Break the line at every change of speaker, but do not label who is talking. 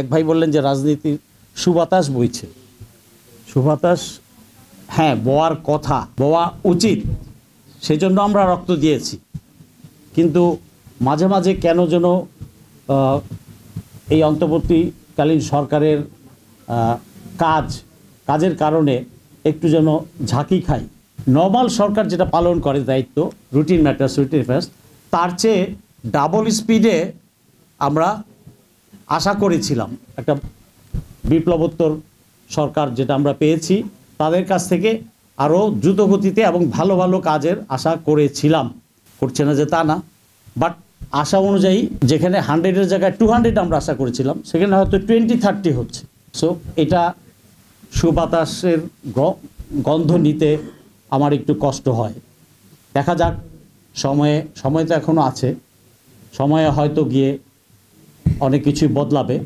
এক ভাই বললেন যে রাজনীতির সুবাতাস বইছে। সুবাতাস হ্যাঁ বওয়ার কথা, বওয়া উচিত, সেজন্য আমরা রক্ত দিয়েছি। কিন্তু মাঝে মাঝে কেন যেন এই অন্তর্বর্তীকালীন সরকারের কাজের কারণে একটু যেন ঝাঁকি খাই। নর্মাল সরকার যেটা পালন করে দায়িত্ব, রুটিন ম্যাটার্স, রুটিন অ্যাফেয়ার্স, তার চেয়ে ডাবল স্পিডে আমরা আশা করেছিলাম। একটা বিপ্লবোত্তর সরকার যেটা আমরা পেয়েছি, তাদের কাছ থেকে আরও দ্রুতগতিতে এবং ভালো ভালো কাজের আশা করেছিলাম। করছে না যে তা না, বাট আশা অনুযায়ী যেখানে 100-এর জায়গায় 200 আমরা আশা করেছিলাম, সেখানে হয়তো 20-30 হচ্ছে। সো এটা সুবাতাসের গন্ধ নিতে আমার একটু কষ্ট হয়। দেখা যাক, সময় তো এখনও আছে, সময়ে হয়তো গিয়ে অনেক কিছুই বদলাবে।